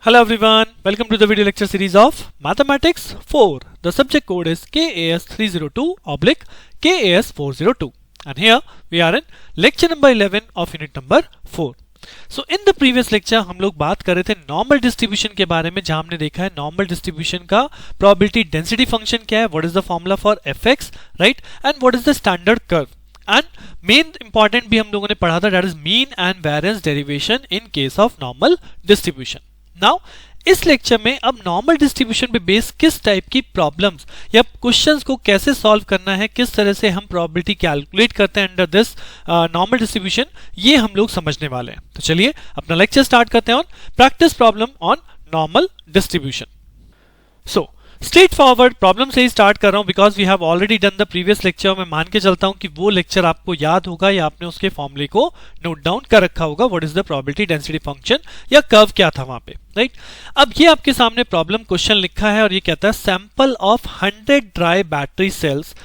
Hello everyone, welcome to the video lecture series of Mathematics 4. The subject code is KAS302/KAS402 and here we are in lecture number 11 of unit number 4. So in the previous lecture हम लोग बात कर रहे थे normal distribution के बारे में, जहां हमने देखा है नॉर्मल डिस्ट्रीब्यूशन का प्रोबेबिलिटी डेंसिटी फंक्शन क्या है, what is the formula for fx, right, and what is the standard curve, and main important भी हम लोगों ने पढ़ा था, that is mean and variance derivation in case of normal distribution. Now इस lecture में अब नॉर्मल डिस्ट्रीब्यूशन पे बेस किस टाइप की प्रॉब्लम्स या क्वेश्चंस को कैसे सॉल्व करना है, किस तरह से हम प्रोबेबिलिटी कैलकुलेट करते हैं अंडर दिस नॉर्मल डिस्ट्रीब्यूशन, ये हम लोग समझने वाले हैं. तो चलिए अपना लेक्चर स्टार्ट करते हैं on practice problem on normal distribution. So straight forward problem से ही स्टार्ट कर रहा हूं because we have already done the previous lecture. मैं मान के चलता हूं कि वो लेक्चर आपको याद होगा या आपने उसके फॉर्मूले को नोट डाउन कर रखा होगा, what is the probability density function या कर्व क्या था वहां पे, राइट. अब ये आपके सामने प्रॉब्लम क्वेश्चन लिखा है और ये कहता है sample of 100 dry battery cells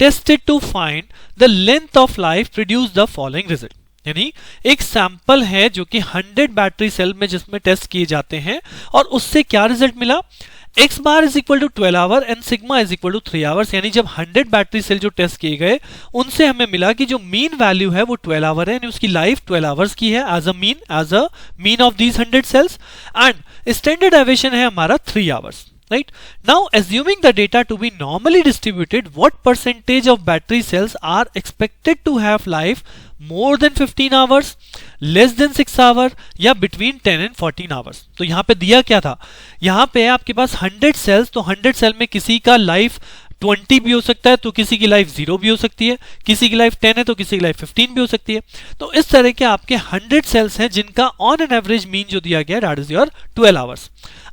tested to find the length of life produce the following result. यानी एक सैंपल है जो कि 100 बैटरी सेल में जिसमें टेस्ट किए जाते हैं और उससे क्या रिजल्ट मिला, x bar is equal to 12 hour and sigma is equal to 3 hours. यानी जब 100 बैटरी सेल जो टेस्ट किए गए उनसे हमें मिला कि जो मीन वैल्यू है वो 12 आवर है, यानी उसकी लाइफ 12 आवर्स की है as a mean of these 100 cells, and standard deviation है हमारा 3 hours. Right? Now, assuming the data to be normally distributed, what percentage of battery cells are expected to have life more than 15 hours, less than 6 hours, या between 10 and 14 hours? तो यहाँ पे दिया क्या था, यहाँ पे आपके पास 100 cells, तो 100 cell में किसी का लाइफ 20 भी हो सकता है, तो किसी की लाइफ 0 भी हो सकती है, किसी की लाइफ 10 है तो किसी की लाइफ 15 भी हो सकती है. तो इस तरह के आपके 100 सेल्स हैं जिनका ऑन एन एवरेज मीन जो दिया गया दैट इज योर 12 आवर्स.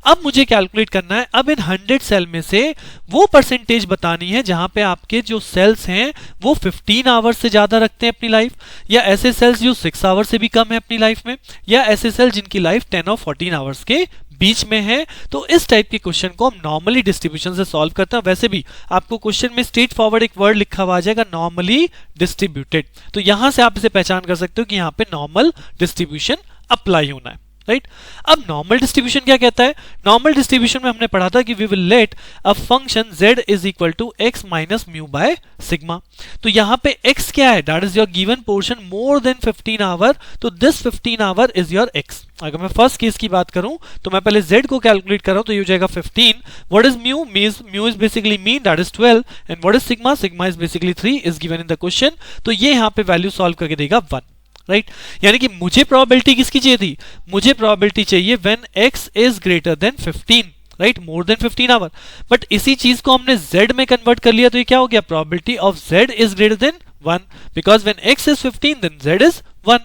अब मुझे कैलकुलेट करना है, अब इन 100 सेल में से वो परसेंटेज बतानी है जहां पे आपके जो सेल्स हैं वो 15 आवर्स से ज्यादा रखते हैं अपनी लाइफ, या ऐसे सेल्स जो 6 आवर्स से भी कम है अपनी लाइफ में, या ऐसे सेल जिनकी लाइफ 10 और 14 आवर्स के बीच में है. तो इस टाइप के क्वेश्चन को हम नॉर्मली डिस्ट्रीब्यूशन से सॉल्व करते हैं. वैसे भी आपको क्वेश्चन में स्ट्रेट फॉरवर्ड एक वर्ड लिखा हुआ आ जाएगा नॉर्मली डिस्ट्रीब्यूटेड, तो यहां से आप इसे पहचान कर सकते हो कि यहां पे नॉर्मल डिस्ट्रीब्यूशन अप्लाई होना है, राइट. अब नॉर्मल डिस्ट्रीब्यूशन क्या कहता है, नॉर्मल डिस्ट्रीब्यूशन में हमने पढ़ा था कि we will let a function z is equal to x minus mu by sigma. तो यहां पे x क्या है, that is your given portion more than 15 hour, तो this 15 hour is your x. अगर मैं फर्स्ट केस की बात करूं तो मैं पहले z को कैलकुलेट कर रहा हूं, तो ये हो जाएगा 15. What is mu, mu is basically mean that is 12, and what is sigma, sigma is basically 3 is given in the question. तो ये यहां पे वैल्यू सॉल्व करके देगा 1, राइट. यानी कि मुझे प्रोबेबिलिटी किसकी चाहिए थी, मुझे प्रोबेबिलिटी चाहिए when x is greater than 15, right, more than 15 hour. But इसी चीज को हमने z में कन्वर्ट कर लिया, तो ये क्या हो गया, probability of z is greater than 1 because when x is 15 then z is 1.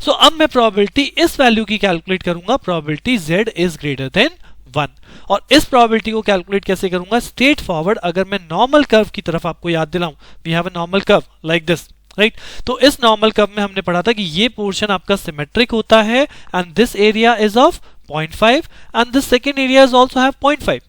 So अब मैं प्रोबेबिलिटी इस वैल्यू की कैलकुलेट करूंगा, probability z is greater than 1. और इस प्रोबेबिलिटी को कैलकुलेट कैसे करूंगा, स्ट्रेट फॉरवर्ड. अगर मैं नॉर्मल कर्व की तरफ आपको याद दिलाऊं, we have a normal curve like this, right. तो इस नॉर्मल कर्व में हमने पढ़ा था कि ये पोर्शन आपका सिमेट्रिक होता है and this area is of 0.5 and this second area is also have 0.5.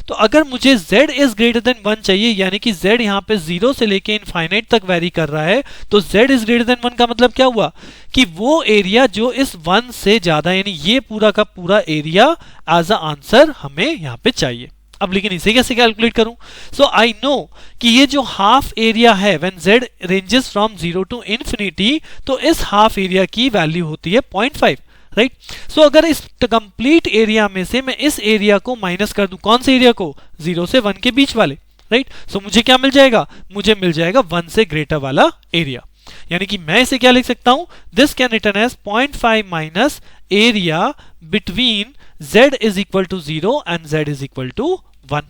तो अगर मुझे z इज ग्रेटर देन 1 चाहिए, यानी कि z यहाँ पे 0 से लेके इनफाइनाइट तक वेरी कर रहा है, तो z इज ग्रेटर देन 1 का मतलब क्या हुआ कि वो एरिया जो इस 1 से ज्यादा, यानी ये पूरा का पूरा एरिया एज अ आंसर हमें यहाँ पे चाहिए. अब लेकिन इसे कैसे कैलकुलेट करूं, सो आई नो कि ये जो हाफ एरिया है when z ranges from 0 to infinity, तो इस हाफ एरिया की वैल्यू होती है 0.5, राइट. सो अगर इस कंप्लीट एरिया में से मैं इस एरिया को माइनस कर दूं, कौन से एरिया को, 0 से 1 के बीच वाले, राइट. सो मुझे क्या मिल जाएगा, मुझे मिल जाएगा 1 से ग्रेटर वाला एरिया. यानी कि मैं इसे क्या लिख सकता हूं, this can written as 0.5 minus area between z is equal to 0 and z is equal to 1,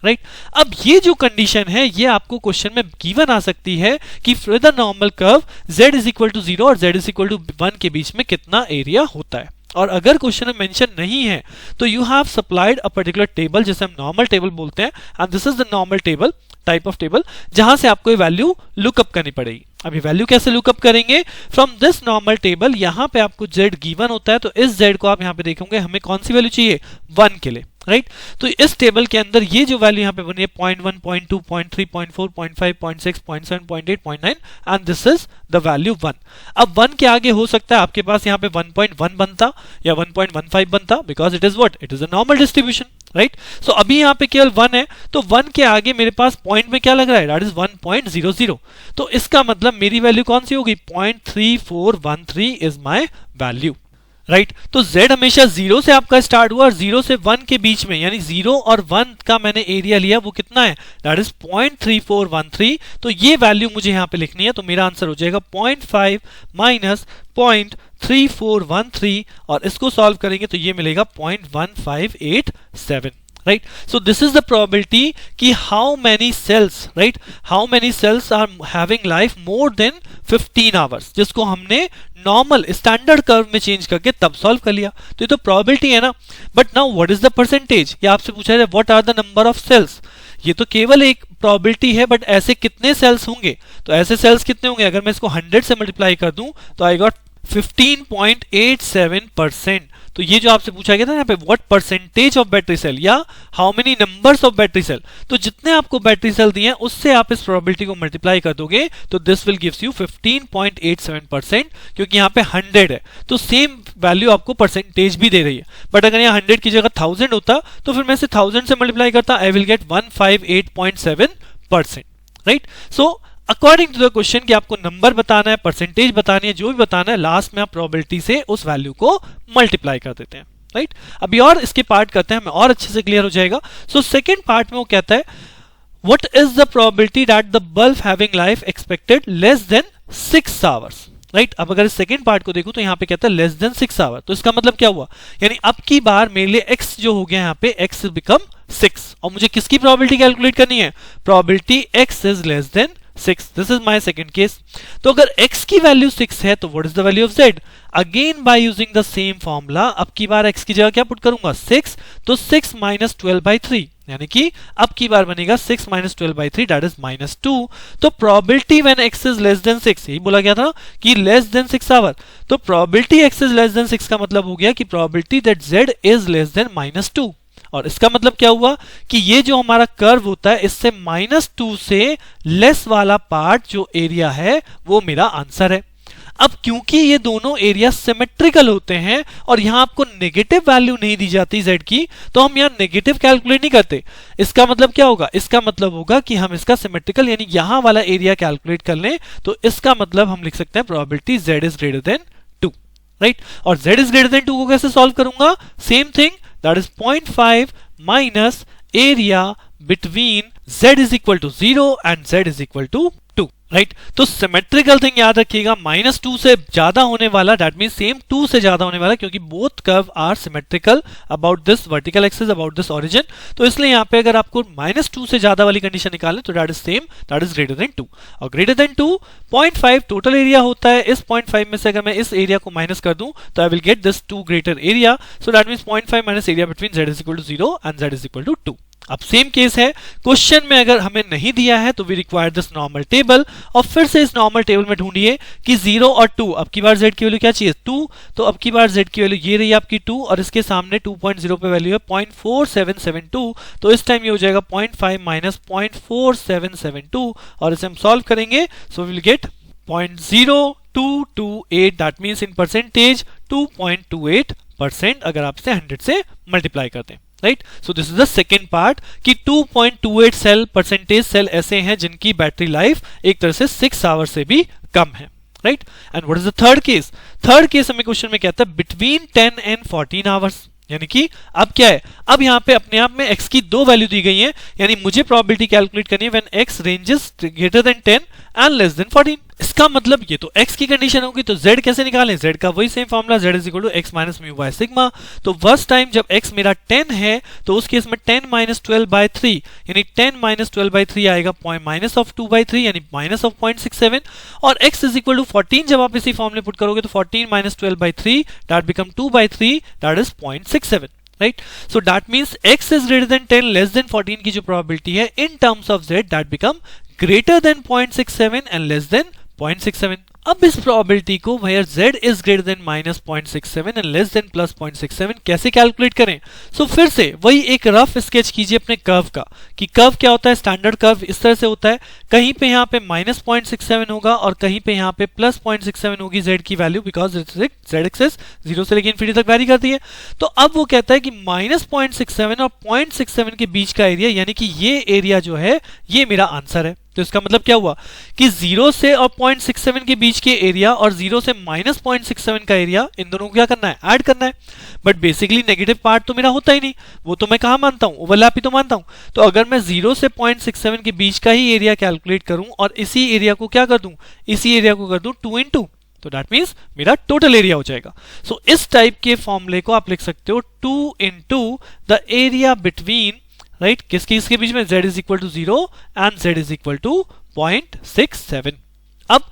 right. अब ये जो कंडीशन है ये आपको क्वेश्चन में गिवन आ सकती है कि for the normal curve z is equal to 0 और z इज इक्वल टू 1 के बीच में कितना एरिया होता है. और अगर क्वेश्चन में मेंशन नहीं है तो you have supplied a particular table, जिसे हम नॉर्मल टेबल बोलते हैं, and this is the normal table type of table, जहां से आपको ये वैल्यू लुकअप करनी पड़ेगी. अभी वैल्यू कैसे लुकअप करेंगे, फ्रॉम दिस नॉर्मल टेबल. यहां पे आपको z गिवन होता है, तो इस z को आप यहां पे देखोगे हमें कौन सी वैल्यू चाहिए, 1 के लिए, राइट तो इस टेबल के अंदर ये जो वैल्यू यहाँ पे बनी है 0.1, 0.2, 0.3, 0.4, 0.5, 0.6, 0.7, 0.8, 0.9 and this is the value 1. अब 1 के आगे हो सकता है आपके पास यहाँ पे 1.1 बनता या 1.15 बनता, because it is what, it is a normal distribution. Right so अभी यहाँ पे केवल 1 है, तो 1 के आगे मेरे पास पॉइंट में क्या लग रहा है, दैट इज 1.00. तो इसका मतलब मेरी वैल्यू कौन सी होगी, 0.3413 इज माई वैल्यू. राइट तो z हमेशा 0 से आपका स्टार्ट हुआ और 0 से 1 के बीच में, यानी 0 और 1 का मैंने एरिया लिया, वो कितना है, दैट इज 0.3413. तो ये वैल्यू मुझे यहाँ पे लिखनी है, तो मेरा आंसर हो जाएगा 0.5 माइनस 0.3413 और इसको सॉल्व करेंगे तो ये मिलेगा 0.1587. right so this is the probability कि how many cells, right, how many cells are having life more than 15 hours, जिसको हमने नॉर्मल स्टैंडर्ड कर्व में चेंज करके तब सॉल्व कर लिया. तो ये तो प्रोबेबिलिटी है ना. But now what is the percentage, ये आपसे पूछा है what are the number of cells. ये तो केवल एक प्रोबेबिलिटी है, बट ऐसे कितने सेल्स होंगे, तो ऐसे सेल्स कितने होंगे, अगर मैं इसको 100 से मल्टीप्लाई कर दूं तो आई गॉट 15.87%. तो ये जो आपसे पूछा गया था यहाँ पे what percentage of battery cell या how many numbers of battery cell, तो जितने आपको बैटरी सेल दिए हैं उससे आप इस प्रोबेबिलिटी को मल्टीप्लाई कर दोगे तो दिस विल गिव्स यू 15.87%, क्योंकि यहाँ पे 100 है तो सेम वैल्यू आपको परसेंटेज भी दे रही है. बट अगर यहाँ 100 की जगह 1000 होता तो फिर मैं इसे 1000 से मल्टीप्लाई करता, I will get 158.7%. Right so according to the question कि आपको नंबर बताना है, परसेंटेज बतानी है, जो भी बताना है, लास्ट में आप प्रोबेबिलिटी से उस वैल्यू को मल्टीप्लाई कर देते हैं. राइट अभी और इसके पार्ट करते हैं, हमें और अच्छे से क्लियर हो जाएगा. सो सेकंड पार्ट में वो कहता है what is the probability that the bulb having life expected less than 6 hours. Right अब अगर इस सेकंड पार्ट को देखो तो यहाँ पे कहता है लेस देन 6 आवर, तो इसका मतलब क्या हुआ, यानी अब की बार मेरे लिए x जो हो गया यहाँ पे x बिकम 6 और मुझे किसकी प्रोबेबिलिटी कैलकुलेट करनी है, probability x is less than 6. This is my second case. तो अगर x की वैल्यू 6 है तो what is the value of z, again by using the same formula, अब की बार x की जगह क्या पुट करूंगा 6, तो 6 माइनस 12/3, यानी कि अब की बार बनेगा 6 माइनस 12/3 दैट इज -2. तो probability when x is less than 6, यही बोला गया था कि लेस देन 6 आवर, तो probability x is less than 6 का मतलब हो गया कि probability that z is less than -2. और इसका मतलब क्या हुआ कि ये जो हमारा कर्व होता है इससे -2 से लेस वाला पार्ट जो एरिया है वो मेरा आंसर है. अब क्योंकि ये दोनों एरिया सिमेट्रिकल होते हैं और यहां आपको नेगेटिव वैल्यू नहीं दी जाती z की, तो हम यहां नेगेटिव कैलकुलेट नहीं करते. इसका मतलब क्या होगा, इसका मतलब होगा कि हम इसका सिमेट्रिकल यानी यहां वाला एरिया कैलकुलेट कर लें, तो इसका मतलब हम लिख सकते हैं probability z is greater then 2. Right और z इज ग्रेटर देन 2 को कैसे सॉल्व करूंगा, same thing, that is 0.5 minus area between z is equal to 0 and z is equal to 2. Right तो सिमेट्रिकल थिंग याद रखिएगा, -2 से ज्यादा होने वाला, दैट मीन सेम 2 से ज्यादा होने वाला, क्योंकि both curve are symmetrical about this vertical axis, about this origin. तो इसलिए यहाँ पे अगर आपको -2 से ज्यादा वाली कंडीशन निकालें तो that is same, that is greater then 2. और ग्रेटर देन 2 0.5 टोटल एरिया होता है. इस 0.5 में से अगर मैं इस एरिया को माइनस कर दूं तो I will get this 2 greater area. So that means 0.5 minus area between z is equal to 0 and z is equal to 2. अब सेम केस है, क्वेश्चन में अगर हमें नहीं दिया है तो we require this normal table, और फिर से इस नॉर्मल टेबल में ढूंढिए कि 0 और 2, अब की बार z की वैल्यू क्या चाहिए 2, तो अब की बार z की वैल्यू ये रही आपकी 2 और इसके सामने 2.0 पे वैल्यू है 0.4772, तो इस टाइम ये हो जाएगा 0.5 माइनस 0.4772 और इसे हम सॉल्व करेंगे. So will get 0.0228, that means in percentage 2.28% अगर आप इसे 100 से मल्टीप्लाई करते हैं. Right so this is the second part कि 2.28 सेल परसेंटेज सेल ऐसे हैं जिनकी बैटरी लाइफ एक तरह से 6 आवर से भी कम है. Right and what is the third case, third case हमें क्वेश्चन में कहता है बिटवीन 10 एंड 14 आवर्स, यानी कि अब क्या है, अब यहाँ पे अपने आप में x की 2 वैल्यू दी गई है, यानी मुझे प्रोबेबिलिटी कैलकुलेट करनी है when x ranges greater than 10 and less then 14. इसका मतलब ये तो x की कंडीशन होगी, तो z कैसे निकालें, z का वही same formula, z is equal to x minus mu by sigma. तो फर्स्ट टाइम जब x मेरा 10 है तो उस केस में 10 माइनस 12/3 यानी 10 माइनस 12/3 आएगा माइनस ऑफ 2/3 यानी माइनस ऑफ 0.67, और x इज इक्वल टू 14 जब आप इसी फॉर्मूले पुट करोगे तो 14 minus 12/3 that become 2/3 that is 0.67. Right so that means x is greater then 10 less than 14 की जो प्रोबेबिलिटी है in terms of z that become greater than 0.67 and less then 0.67. अब इस प्रोबेबिलिटी को where z is greater than -0.67 and less than +0.67 कैसे calculate करें? सो फिर से वही एक रफ स्केच कीजिए अपने कर्व का, कि कर्व क्या होता है, स्टैंडर्ड कर्व इस तरह से होता है, कहीं पे यहाँ पे -0.67 होगा और कहीं पे यहाँ पे +0.67 होगी z की वैल्यू, बिकॉज z एक्सेस 0 से लेकर इंफिनिटी तक वैरी करती है। तो अब वो कहता है कि -0.67 और 0.67 के बीच का एरिया, यानी कि ये एरिया जो है ये मेरा आंसर है। तो इसका मतलब क्या हुआ कि 0 से और 0.67 के बीच के एरिया और 0 से -0.67 का एरिया, इन दोनों को क्या करना है, ऐड करना है। बट बेसिकली नेगेटिव पार्ट तो मेरा होता ही नहीं, वो तो मैं कहां मानता हूं, ओवरलैप ही तो मानता हूं। तो अगर मैं 0 से 0.67 के बीच का ही एरिया कैलकुलेट करूं और इसी एरिया को क्या कर दूं, इसी एरिया को कर दूं 2 into, तो दैट मीन्स मेरा टोटल एरिया हो जाएगा। सो इस टाइप के फॉर्मूले को आप लिख सकते हो 2 into the area between, right, किसके इसके बीच में, z is equal to 0 and z is equal to 0.67। अब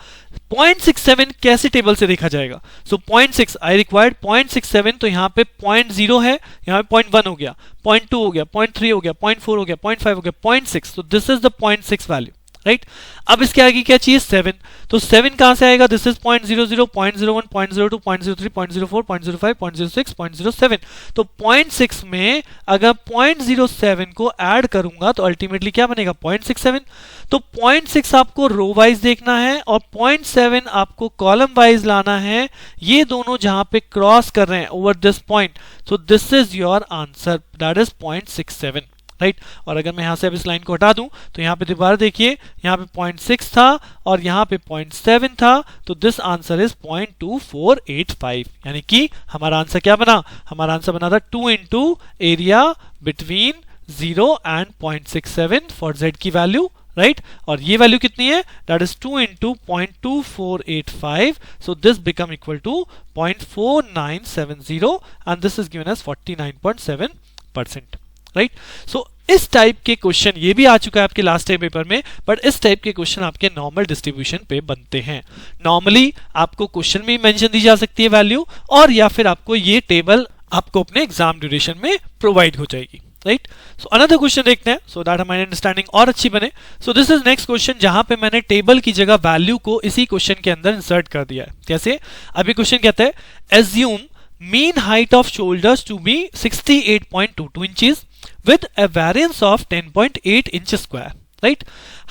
0.67 कैसे टेबल से देखा जाएगा? सो 0.6 आई रिक्वायर्ड 0.67, तो यहाँ पे 0.0 है, यहाँ पे 0.1 हो गया, 0.2 हो गया, 0.3 हो गया, 0.4 हो गया, 0.5 हो गया, 0.6, तो this is the 0.6 value, right. अब इसके आगे क्या चाहिए, 7, तो 7 कहां से आएगा, दिस इज 0.00, 0.01, 0.02, 0.03, 0.04, 0.05, 0.06, 0.07, तो 0.6 में अगर 0.07 को ऐड करूंगा तो अल्टीमेटली क्या बनेगा, 0.67। तो 0.6 आपको रो वाइज देखना है और 0.7 आपको कॉलम वाइज लाना है, ये दोनों जहां पे क्रॉस कर रहे हैं over this point, so this is your answer, that is 0.67, right. और अगर मैं यहां से अब इस लाइन को हटा दूं तो यहां पे दोबारा देखिए, यहां पे 0.6 था और यहां पे 0.7 था, तो दिस आंसर इज 0.2485, यानी कि हमारा आंसर क्या बना, हमारा आंसर बना था 2 into area between 0 and 0.67 for z की वैल्यू, राइट। और ये वैल्यू कितनी है, that is 2 into 0.2485, so this become equal to 0.4970 and this is given as 49.7%, right. सो इस टाइप के क्वेश्चन, ये भी आ चुका है आपके लास्ट टाइम पेपर में, बट इस टाइप के क्वेश्चन आपके नॉर्मल डिस्ट्रीब्यूशन पे बनते हैं। नॉर्मली आपको क्वेश्चन में मेंशन दी जा सकती है वैल्यू, और या फिर आपको ये टेबल आपको अपने एग्जाम ड्यूरेशन में प्रोवाइड हो जाएगी, राइट। सो अनदर क्वेश्चन देखते हैं, सो दैट हमारी अंडरस्टैंडिंग और अच्छी बने। So this is next question, जहां पे मैंने टेबल की जगह वैल्यू को इसी क्वेश्चन के अंदर इंसर्ट कर दिया है। कैसे, अभी क्वेश्चन कहता है assume mean height of shoulders to be 68.22 inches with a variance of 10.8 inches square, right?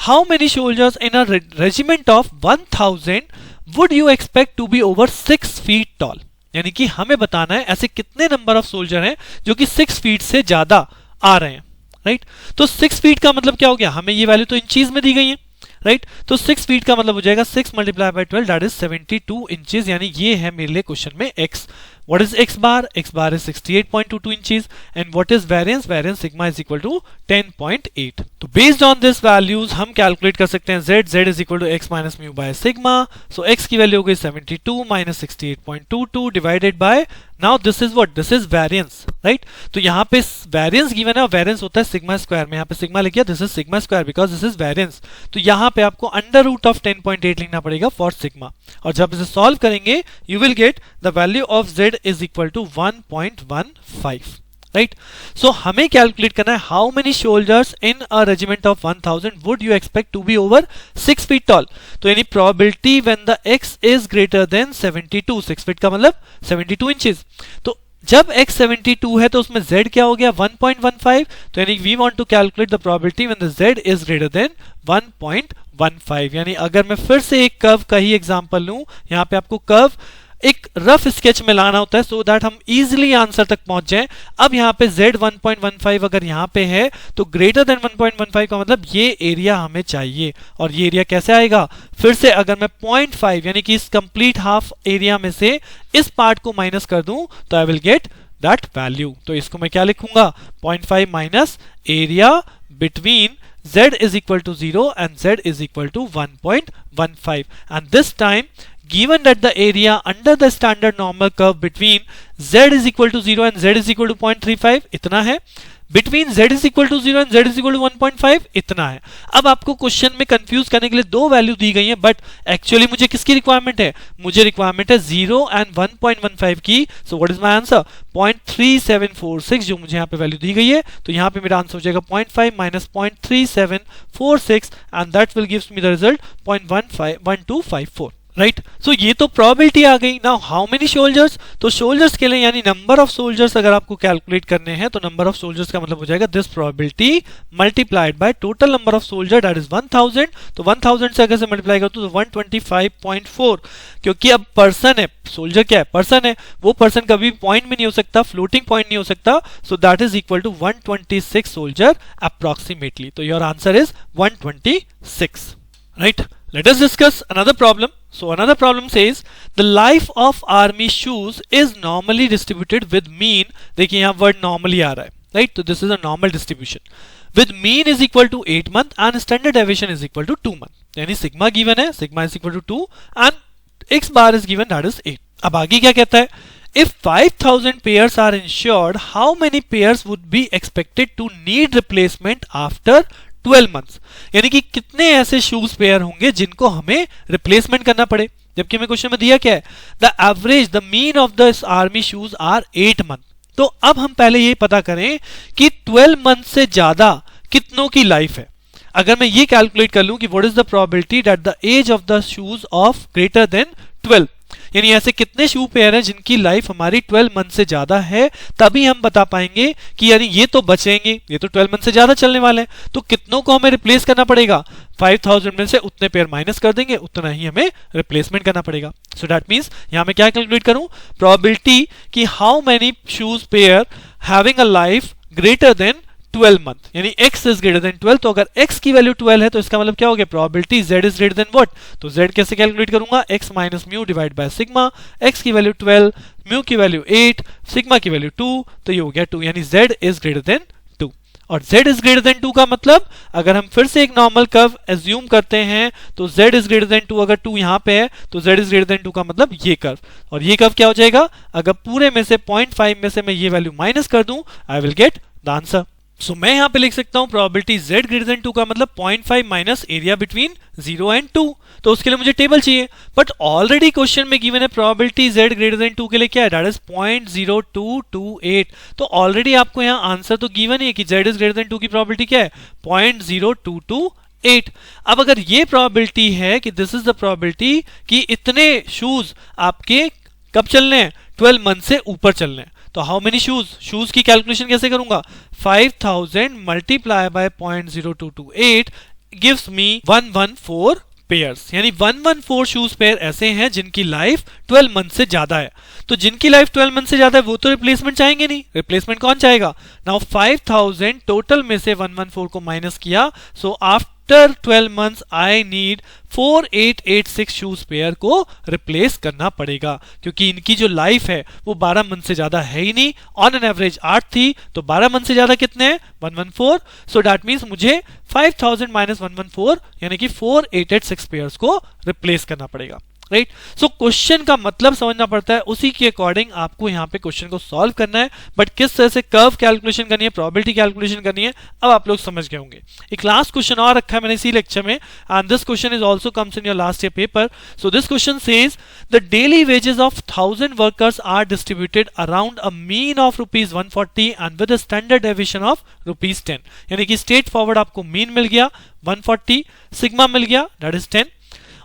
How many soldiers in a regiment of 1000 would you expect to be over 6 feet tall? यानी कि हमें बताना है ऐसे कितने number of soldier हैं जो कि 6 फीट से ज्यादा आ रहे हैं, राइट। तो 6 फीट का मतलब क्या हो गया, हमें ये वैल्यू तो इंचीज में दी गई है, राइट। तो 6 फीट का मतलब हो जाएगा 6 multiply by 12, that is 72 inches, यानी ये है मेरे लिए क्वेश्चन में x। What is x bar? X bar is 68.22 inches, and what is variance? Variance sigma is equal to 10.8. तो based on this values हम calculate कर सकते हैं z is equal to x minus mu by sigma. So x की value हो गई 72 minus 68.22 divided by, now this is what? This is variance, right? तो यहाँ पे variance given है, variance होता है sigma square में, यहाँ पे sigma लिख दिया, this is sigma square because this is variance. तो यहाँ पे आपको under root of 10.8 लिखना पड़ेगा for sigma, और जब इसे solve करेंगे you will get the value of z is equal to 1.15, right? So हमें कैलकुलेट करना है how many soldiers in a regiment of 1000 would you expect to be over 6 feet tall. तो यानी probability when the x is greater than 72, 6 feet का मतलब 72 inches. तो जब x 72 है तो उसमें z क्या हो गया, 1.15, तो यानी we want to calculate the probability when the z is greater than 1.15. यानी अगर मैं फिर से एक कर्व का ही एग्जांपल लूं, यहां पे आपको कर्व एक रफ स्केच में लाना होता है सो दैट हम इजीली आंसर तक पहुंच जाएं। अब यहाँ पे z 1.15 अगर यहाँ पे है तो ग्रेटर देन 1.15 का मतलब ये एरिया हमें चाहिए, और ये एरिया कैसे आएगा, फिर से अगर मैं 0.5 यानी कि इस कंप्लीट हाफ एरिया में से इस पार्ट को माइनस कर दूं तो I will get that value. तो इसको मैं क्या लिखूंगा, 0.5 minus area between z is equal to 0 and z is equal to 1.15, and this time given that the area under the standard normal curve between z is equal to 0 and z is equal to 0.35 इतना है, between z is equal to 0 and z is equal to 1.5 इतना है। अब आपको question में confuse करने के लिए दो वैल्यू दी गई है, बट एक्चुअली मुझे किसकी रिक्वायरमेंट है, मुझे रिक्वायरमेंट है 0 एंड 1.15 की। So what is my answer, 0.3746 जो मुझे यहाँ पे वैल्यू दी गई है, तो यहाँ पे मेरा आंसर हो जाएगा 0.5 minus 0.3746 and that will gives me the result 0.1254, right. So ये तो प्रोबेबिलिटी आ गई। नाउ हाउ मेनी सोल्जर्स, तो सोल्जर्स के लिए यानी नंबर ऑफ सोल्जर्स अगर आपको कैलकुलेट करने हैं तो नंबर ऑफ सोल्जर्स का मतलब हो जाएगा this probability multiplied by total number of soldier that is 1000। तो 1000 से अगर से मल्टीप्लाई करो तो 125.4, क्योंकि अब पर्सन है, सोल्जर क्या है, पर्सन है, वो पर्सन कभी पॉइंट में नहीं हो सकता, फ्लोटिंग पॉइंट नहीं हो सकता। So that is equal to 126 soldier approximately. तो your answer is 126, right. Let us discuss another problem. So another problem says the life of army shoes is normally distributed with mean, देखिए यहाँ word normally आ रहा है, right? तो this is a normal distribution with mean is equal to 8 month and standard deviation is equal to 2 month। यानी sigma given है, sigma is equal to 2 and x bar is given that is 8। अब आगे क्या कहता है, if 5000 pairs are insured, how many pairs would be expected to need replacement after 12 months। यानी कि कितने ऐसे शूज पेयर होंगे जिनको हमें रिप्लेसमेंट करना पड़े, जबकि हमें क्वेश्चन में दिया क्या है, the average the mean of the army shoes are 8 month. तो अब हम पहले ये पता करें कि 12 मंथ से ज्यादा कितनों की लाइफ है। अगर मैं ये कैलकुलेट कर लूं कि what is the probability that the age of the shoes of greater than 12, यानी ऐसे कितने शू पेयर हैं जिनकी लाइफ हमारी 12 मंथ से ज्यादा है, तभी हम बता पाएंगे कि यानी ये तो बचेंगे, ये तो 12 मंथ से ज्यादा चलने वाले हैं, तो कितनों को हमें रिप्लेस करना पड़ेगा, 5000 में से उतने पेयर माइनस कर देंगे, उतना ही हमें रिप्लेसमेंट करना पड़ेगा। सो दैट मींस यहां मैं क्या कैलकुलेट करूं, प्रोबेबिलिटी कि how many shoes pair having a life greater than 12 month, यानी x इज ग्रेटर देन 12। तो अगर x की वैल्यू 12 है तो इसका मतलब क्या हो गया, probability z is greater then what, तो z कैसे कैलकुलेट करूंगा, x minus mu divide by sigma, x की वैल्यू 12, म्यू की वैल्यू 8, सिग्मा की वैल्यू 2, तो ये हो गया 2, यानी z इज ग्रेटर देन 2। और z इज ग्रेटर देन 2 का मतलब अगर हम फिर से एक नॉर्मल कर्व एज्यूम करते हैं तो z इज ग्रेटर देन 2, अगर 2 यहां पे है तो z इज ग्रेटर देन 2 का मतलब ये कर्व, और ये कर्व क्या हो जाएगा, अगर पूरे में से 0.5 में से मैं ये वैल्यू माइनस कर दूं, I will get the answer. So मैं यहां पे लिख सकता हूं प्रोबेबिलिटी z ग्रेटर देन 2 का मतलब 0.5 माइनस एरिया बिटवीन 0 एंड 2। तो उसके लिए मुझे टेबल चाहिए, बट ऑलरेडी क्वेश्चन में गिवन है प्रोबेबिलिटी z ग्रेटर देन 2 के लिए क्या है, दैट इज 0.0228। तो ऑलरेडी आपको यहां आंसर तो गिवन है कि z इज ग्रेटर देन 2 की प्रोबेबिलिटी क्या है, 0.0228। अब अगर ये प्रोबेबिलिटी है कि दिस इज द प्रोबेबिलिटी कि इतने शूज आपके कब चलने हैं, 12 मंथ से ऊपर चलने हैं, तो हाउ मेनी शूज की कैलकुलेशन कैसे करूंगा, 5000 multiply by 0.0228 gives me 114 pairs, यानी 114 शूज पेयर ऐसे हैं जिनकी लाइफ 12 मंथ से ज्यादा है। तो जिनकी लाइफ 12 मंथ से ज्यादा है वो तो रिप्लेसमेंट चाहेंगे नहीं, रिप्लेसमेंट कौन चाहेगा, नाउ 5000 टोटल में से 114 को माइनस किया, so after 12 months I need 4886 shoes pair को रिप्लेस करना पड़ेगा, क्योंकि इनकी जो लाइफ है वो 12 मंथ से ज्यादा है ही नहीं, ऑन एन एवरेज 8 थी, तो 12 मंथ से ज्यादा कितने हैं, 114। सो दैट मींस मुझे 5000 माइनस 114 यानी कि 4886 पेयर्स को रिप्लेस करना पड़ेगा, राइट। सो क्वेश्चन का मतलब समझना पड़ता है, उसी के अकॉर्डिंग आपको यहाँ पे क्वेश्चन को सॉल्व करना है, बट किस तरह से कर्व कैलकुलेशन करनी है, प्रोबेबिलिटी कैलकुलेशन करनी है, अब आप लोग समझ गए होंगे। एक लास्ट क्वेश्चन और रखा है मैंने इसी लेक्चर में, and this question is also comes in your last year paper. So this question says the daily wages of 1000 workers are distributed around a mean of ₹140 and with a standard deviation of ₹10, यानी कि straightforward आपको mean मिल गया 140, sigma मिल गया that is 10,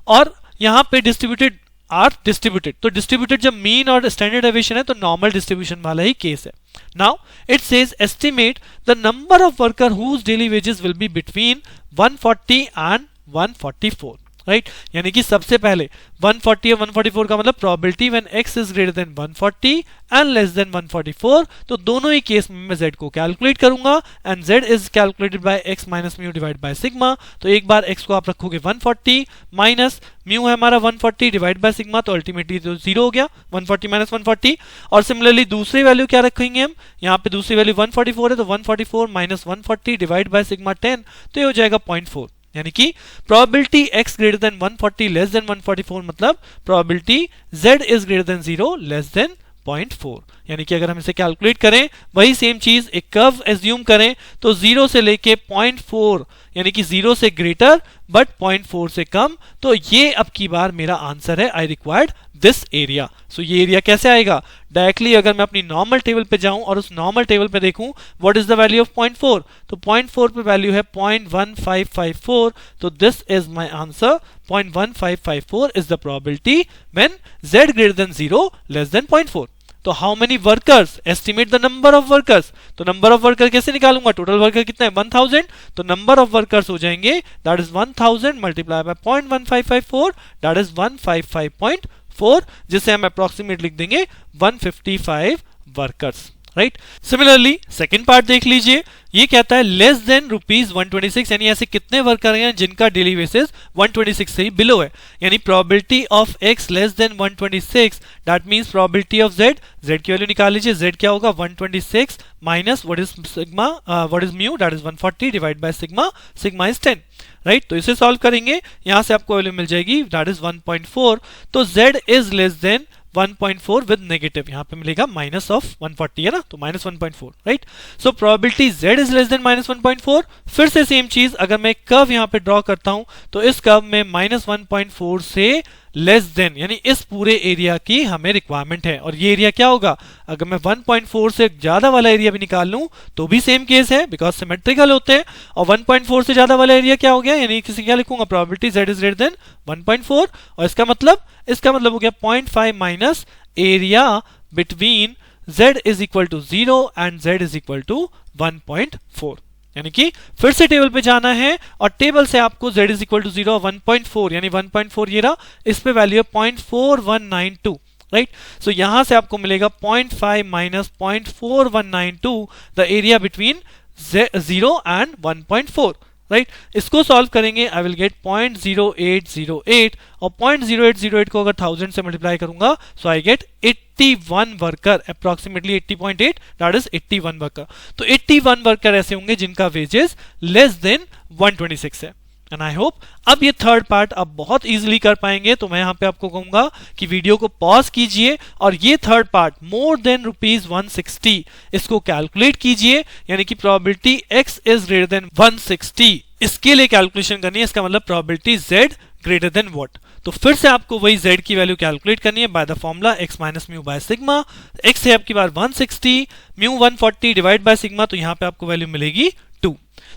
और यहां पे distributed are distributed, तो डिस्ट्रीब्यूटेड जब मीन और स्टैंडर्ड डेविएशन है तो नॉर्मल डिस्ट्रीब्यूशन वाला ही केस है। Now it says estimate the number of worker whose daily wages will be between 140 and 144, right. यानी कि सबसे पहले 140 और 144 का मतलब probability when x is greater than 140 and less than 144, तो दोनों ही केस में मैं z को कैलकुलेट करूंगा, and z is calculated by x minus mu divide by sigma. तो एक बार x को आप रखोगे 140 माइनस म्यू है हमारा 140 डिवाइड बाय सिग्मा, तो अल्टीमेटली तो 0 हो गया, 140 माइनस 140। और सिमिलरली दूसरी वैल्यू क्या रखेंगे हम, यहाँ पे दूसरी वैल्यू 144 है, तो 144 माइनस 140 डिवाइड बाय सिग्मा 10, तो ये हो जाएगा 0.4, यानी कि probability x greater than 140 less than 144 मतलब probability z is greater then 0 less than 0.4, यानी कि अगर हम इसे कैलकुलेट करें, वही सेम चीज एक कर्व एज्यूम करें तो 0 से लेके 0.4 यानी कि 0 से ग्रेटर बट 0.4 से कम, तो ये अब की बार मेरा आंसर है, आई रिक्वायर्ड दिस एरिया। सो ये एरिया कैसे आएगा, डायरेक्टली अगर मैं अपनी नॉर्मल टेबल पे जाऊं और उस नॉर्मल टेबल पे देखूं what is the value of 0.4, तो 0.4 पे वैल्यू है 0.1554, तो this is my answer, 0.1554 is the probability when z greater than 0 less than 0.4। तो how many workers, estimate the number of workers, तो नंबर ऑफ वर्कर कैसे निकालूंगा, टोटल वर्कर कितना है 1000, तो नंबर ऑफ वर्कर्स हो जाएंगे that is 1000 multiply by 0.1554 that is 155.4, जिसे हम अप्रोक्सीमेट लिख देंगे 155 workers, right. Similarly second part देख लीजिए, ये कहता है लेस देन ₹126, यानी ऐसे कितने वर्कर हैं जिनका डेली बेसिस 126 से ही बिलो है, यानी probability of x less than 126, that means probability of z, z की वैल्यू निकाल लीजिए, z क्या होगा 126 minus what is sigma, what is mu, that is 140 divide by sigma, sigma is 10, right. तो इसे सॉल्व करेंगे, यहां से आपको वैल्यू मिल जाएगी दैट इज 1.4, तो z is less than 1.4 with negative, यहां पे मिलेगा माइनस ऑफ 140 है ना, तो minus 1.4, right. So probability z is less than minus 1.4, फिर से सेम चीज, अगर मैं कर्व यहां पे ड्रॉ करता हूं तो इस कर्व में माइनस 1.4 से लेस देन, यानी इस पूरे एरिया की हमें रिक्वायरमेंट है, और ये एरिया क्या होगा, अगर मैं 1.4 से ज्यादा वाला एरिया भी निकाल लूं तो भी सेम केस है, बिकॉज सिमेट्रिकल होते हैं, और 1.4 से ज्यादा वाला एरिया क्या हो गया, यानी किसी क्या लिखूंगा, probability z is greater than 1.4, और इसका मतलब हो गया 0.5 minus area between z is equal to 0 and z is equal to 1.4, यानी कि फिर से टेबल पे जाना है और टेबल से आपको z इज इक्वल टू 0 1.4, यानी 1.4 ये रहा, इस पे वैल्यू है 0.4192, राइट। सो यहां से आपको मिलेगा 0.5 minus 0.4192, the area between 0 and 1.4, right. इसको सॉल्व करेंगे, आई विल गेट 0.0808, और 0.0808 को अगर 1000 से मल्टीप्लाई करूंगा so I get 81 worker, approximately 80.8, that is 81 worker. तो 81 वर्कर ऐसे होंगे जिनका वेजेस लेस देन 126 है, एंड आई होप अब ये थर्ड पार्ट आप बहुत इजीली कर पाएंगे। तो मैं यहाँ पे आपको कहूंगा कि वीडियो को पॉज कीजिए और ये थर्ड पार्ट मोर देन ₹160 इसको कैलकुलेट कीजिए, यानी कि probability x is greater then 160, इसके लिए कैलकुलेशन करनी है, इसका मतलब probability z greater than what. तो फिर से आपको वही z की वैल्यू कैलकुलेट करनी है by the formula x minus mu by sigma, x है आपकी बार 160, म्यू 140 डिवाइड बाय सिग्मा, तो यहाँ पे आपको वैल्यू मिलेगी 2,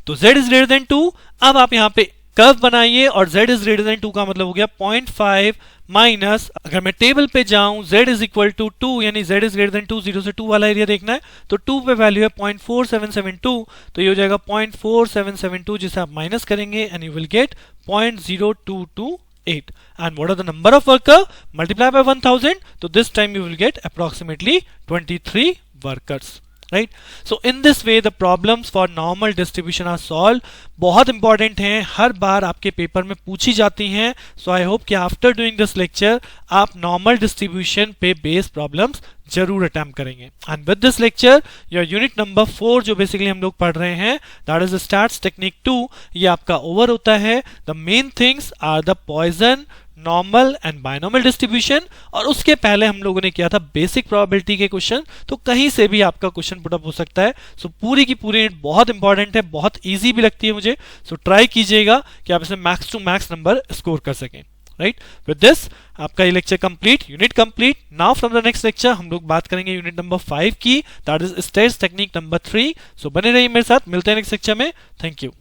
तो z इज ग्रेटर देन 2। अब आप यहाँ पे कर्व बनाइए और z इज ग्रेटर देन 2 का मतलब हो गया 0.5 माइनस, अगर मैं टेबल पे जाऊं z इज इक्वल टू 2, यानी z इज ग्रेटर देन 2, 0 से 2 वाला एरिया देखना है, तो 2 पे वैल्यू है 0.4772, तो ये हो जाएगा 0.4772, जिसे आप माइनस करेंगे and you will get 0.0228, and what are the number of worker, multiply by 1000, so this time you will get approximately 23 workers, right? So in this way the problems for normal distribution are solved, बहुत important हैं, हर बार आपके paper में पूछी जाती हैं। सो I hope कि after doing this lecture आप normal distribution पे बेस्ड प्रॉब्लम्स जरूर अटेम्प्ट करेंगे। And with this lecture your unit number 4 जो बेसिकली हम लोग पढ़ रहे हैं दैट इज स्टैट्स टेक्निक 2, ये आपका ओवर होता है। The main things are the Poisson, normal and binomial distribution, और उसके पहले हम लोगों ने किया था बेसिक प्रोबेबिलिटी के क्वेश्चन, तो कहीं से भी आपका क्वेश्चन पुटअप हो सकता है। सो पूरी की पूरी यूनिट बहुत इंपॉर्टेंट है, बहुत इजी भी लगती है मुझे, सो ट्राई कीजिएगा कि आप इसमें max to max number score कर सकें, राइट। विद दिस आपका ये lecture complete, unit complete. Now from the next lecture हम लोग बात करेंगे यूनिट नंबर 5 की, that is stats technique number 3। So बने रहिए मेरे साथ, मिलते हैं नेक्स्ट लेक्चर में। Thank you.